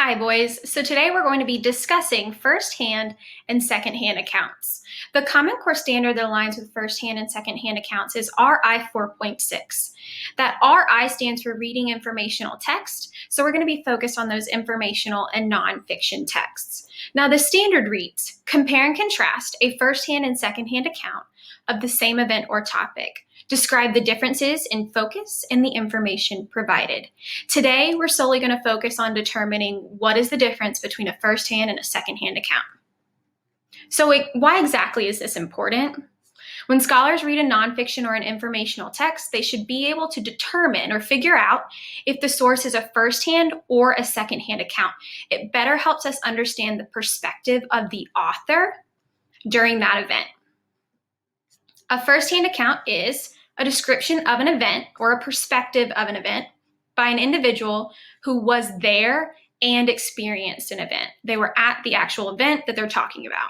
Hi, boys. So today we're going to be discussing first-hand and second-hand accounts. The Common Core standard that aligns with first-hand and second-hand accounts is RI 4.6. That RI stands for Reading Informational Text, so we're going to be focused on those informational and nonfiction texts. Now, the standard reads, compare and contrast a first-hand and second-hand account of the same event or topic. Describe the differences in focus and the information provided. Today, we're solely going to focus on determining what is the difference between a first-hand and a second-hand account. So why exactly is this important? When scholars read a nonfiction or an informational text, they should be able to determine or figure out if the source is a first-hand or a second-hand account. It better helps us understand the perspective of the author during that event. A first-hand account is a description of an event or a perspective of an event by an individual who was there and experienced an event. They were at the actual event that they're talking about.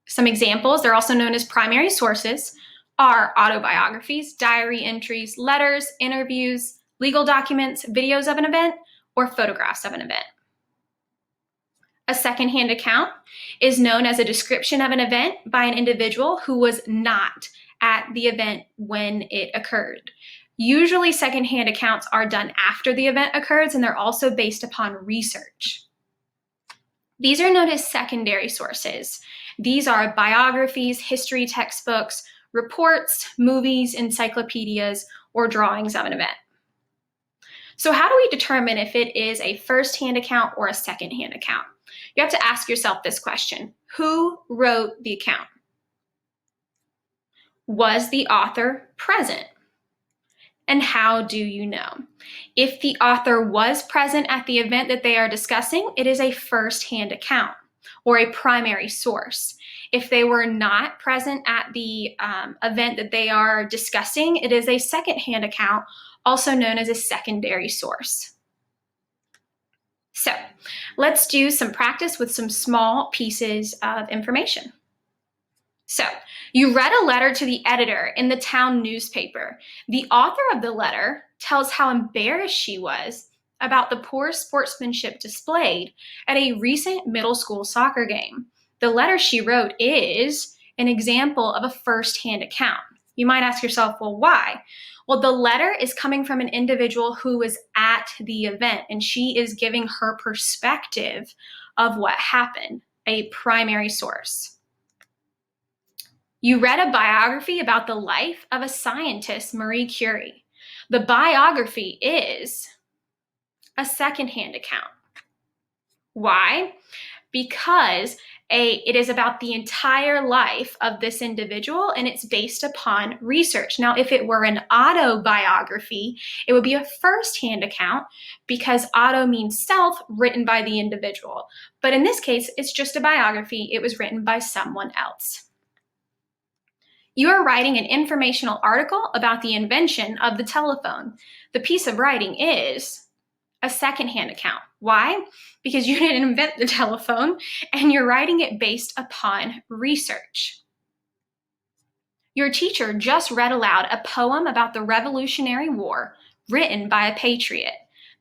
Some examples, they're also known as primary sources, are autobiographies, diary entries, letters, interviews, legal documents, videos of an event, or photographs of an event. A second-hand account is known as a description of an event by an individual who was not at the event when it occurred. Usually, second-hand accounts are done after the event occurs, and they're also based upon research. These are known as secondary sources. These are biographies, history textbooks, reports, movies, encyclopedias, or drawings of an event. So how do we determine if it is a first-hand account or a second-hand account? You have to ask yourself this question: who wrote the account? Was the author present? And how do you know? If the author was present at the event that they are discussing, it is a first-hand account or a primary source. If they were not present at the event that they are discussing, it is a second-hand account, also known as a secondary source. So let's do some practice with some small pieces of information. So you read a letter to the editor in the town newspaper. The author of the letter tells how embarrassed she was about the poor sportsmanship displayed at a recent middle school soccer game. The letter she wrote is an example of a first-hand account. You might ask yourself, well, why? Well, the letter is coming from an individual who was at the event, and she is giving her perspective of what happened, a primary source. You read a biography about the life of a scientist, Marie Curie. The biography is a second-hand account. Why? Because it is about the entire life of this individual, and it's based upon research. Now, if it were an autobiography, it would be a first-hand account because auto means self, written by the individual. But in this case, it's just a biography. It was written by someone else. You are writing an informational article about the invention of the telephone. The piece of writing is a second-hand account. Why? Because you didn't invent the telephone, and you're writing it based upon research. Your teacher just read aloud a poem about the Revolutionary War written by a patriot.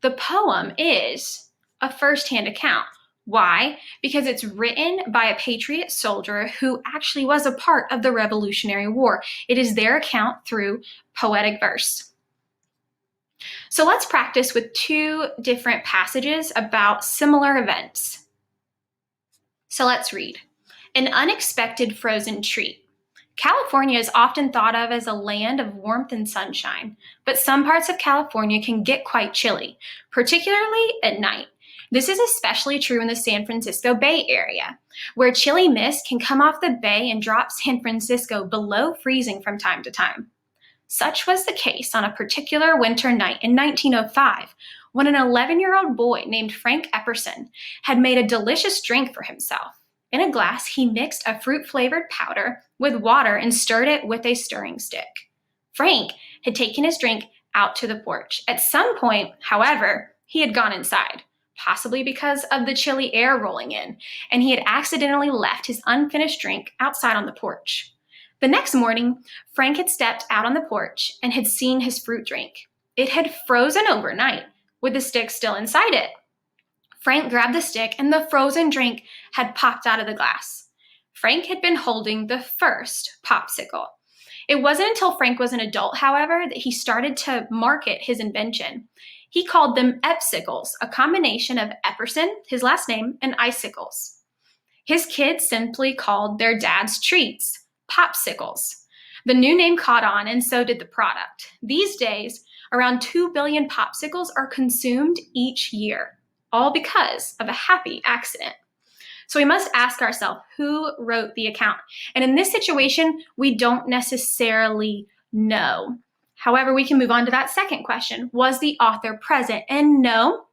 The poem is a first-hand account. Why? Because it's written by a patriot soldier who actually was a part of the Revolutionary War. It is their account through poetic verse. So let's practice with two different passages about similar events. So let's read. An unexpected frozen treat. California is often thought of as a land of warmth and sunshine, but some parts of California can get quite chilly, particularly at night. This is especially true in the San Francisco Bay Area, where chilly mist can come off the bay and drop San Francisco below freezing from time to time. Such was the case on a particular winter night in 1905, when an 11-year-old boy named Frank Epperson had made a delicious drink for himself. In a glass, he mixed a fruit-flavored powder with water and stirred it with a stirring stick. Frank had taken his drink out to the porch. At some point, however, he had gone inside, possibly because of the chilly air rolling in, and he had accidentally left his unfinished drink outside on the porch. The next morning, Frank had stepped out on the porch and had seen his fruit drink. It had frozen overnight, with the stick still inside it. Frank grabbed the stick and the frozen drink had popped out of the glass. Frank had been holding the first popsicle. It wasn't until Frank was an adult, however, that he started to market his invention. He called them Epsicles, a combination of Epperson, his last name, and icicles. His kids simply called their dad's treats popsicles. The new name caught on, and so did the product. These days, around 2 billion popsicles are consumed each year, all because of a happy accident. So we must ask ourselves, who wrote the account? And in this situation, we don't necessarily know. However, we can move on to that second question. Was the author present? And no.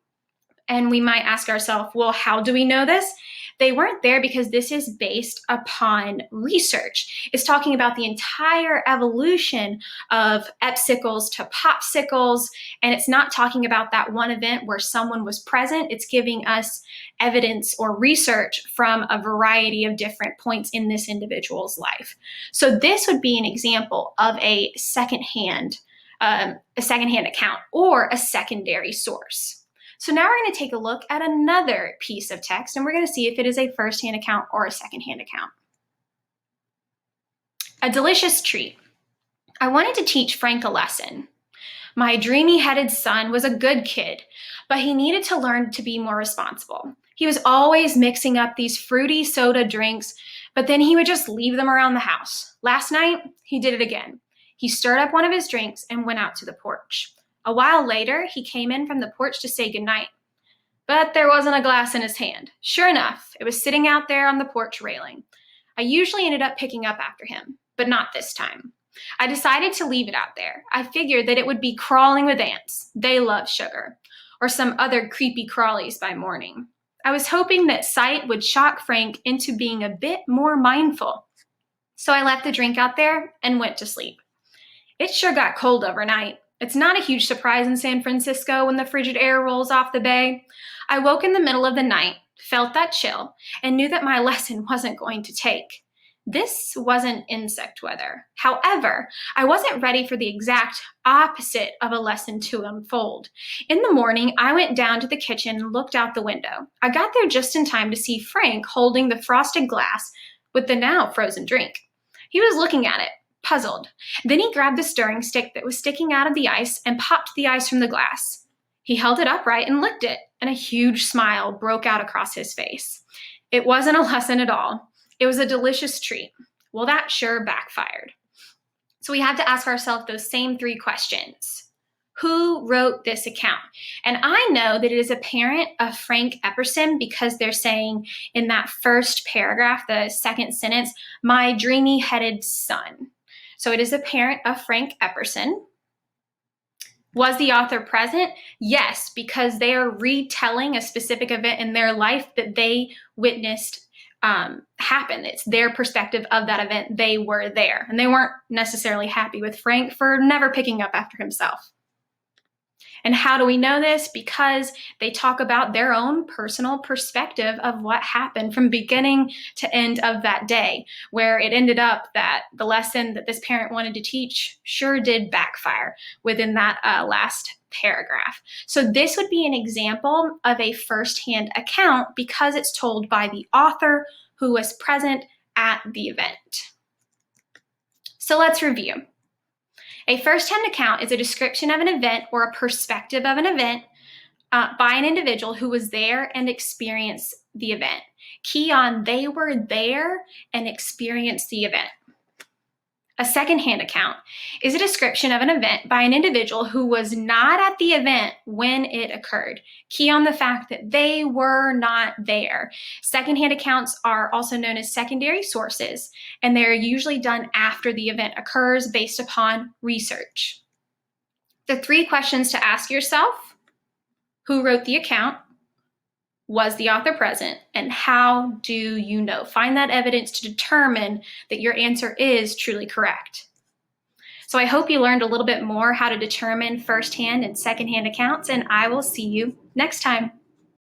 And we might ask ourselves, well, how do we know this? They weren't there because this is based upon research. It's talking about the entire evolution of epsicles to popsicles, and it's not talking about that one event where someone was present. It's giving us evidence or research from a variety of different points in this individual's life. So this would be an example of a secondhand account or a secondary source. So now we're going to take a look at another piece of text, and we're going to see if it is a first-hand account or a second-hand account. A delicious treat. I wanted to teach Frank a lesson. My dreamy-headed son was a good kid, but he needed to learn to be more responsible. He was always mixing up these fruity soda drinks, but then he would just leave them around the house. Last night, he did it again. He stirred up one of his drinks and went out to the porch. A while later, he came in from the porch to say goodnight, but there wasn't a glass in his hand. Sure enough, it was sitting out there on the porch railing. I usually ended up picking up after him, but not this time. I decided to leave it out there. I figured that it would be crawling with ants. They love sugar, or some other creepy crawlies by morning. I was hoping that sight would shock Frank into being a bit more mindful. So I left the drink out there and went to sleep. It sure got cold overnight. It's not a huge surprise in San Francisco when the frigid air rolls off the bay. I woke in the middle of the night, felt that chill, and knew that my lesson wasn't going to take. This wasn't insect weather. However, I wasn't ready for the exact opposite of a lesson to unfold. In the morning, I went down to the kitchen and looked out the window. I got there just in time to see Frank holding the frosted glass with the now frozen drink. He was looking at it, puzzled. Then he grabbed the stirring stick that was sticking out of the ice and popped the ice from the glass. He held it upright and licked it, and a huge smile broke out across his face. It wasn't a lesson at all. It was a delicious treat. Well, that sure backfired. So we have to ask ourselves those same 3 questions. Who wrote this account? And I know that it is a parent of Frank Epperson because they're saying in that first paragraph, the second sentence, my dreamy-headed son. So it is a parent of Frank Epperson. Was the author present? Yes, because they are retelling a specific event in their life that they witnessed happen. It's their perspective of that event. They were there, and they weren't necessarily happy with Frank for never picking up after himself. And how do we know this? Because they talk about their own personal perspective of what happened from beginning to end of that day, where it ended up that the lesson that this parent wanted to teach sure did backfire within that last paragraph. So this would be an example of a firsthand account because it's told by the author who was present at the event. So let's review. A first-hand account is a description of an event or a perspective of an event by an individual who was there and experienced the event. Key on they were there and experienced the event. A second-hand account is a description of an event by an individual who was not at the event when it occurred. Key on the fact that they were not there. Second-hand accounts are also known as secondary sources, and they're usually done after the event occurs based upon research. The 3 questions to ask yourself: who wrote the account? Was the author present? And how do you know? Find that evidence to determine that your answer is truly correct. So I hope you learned a little bit more how to determine first-hand and second-hand accounts, and I will see you next time.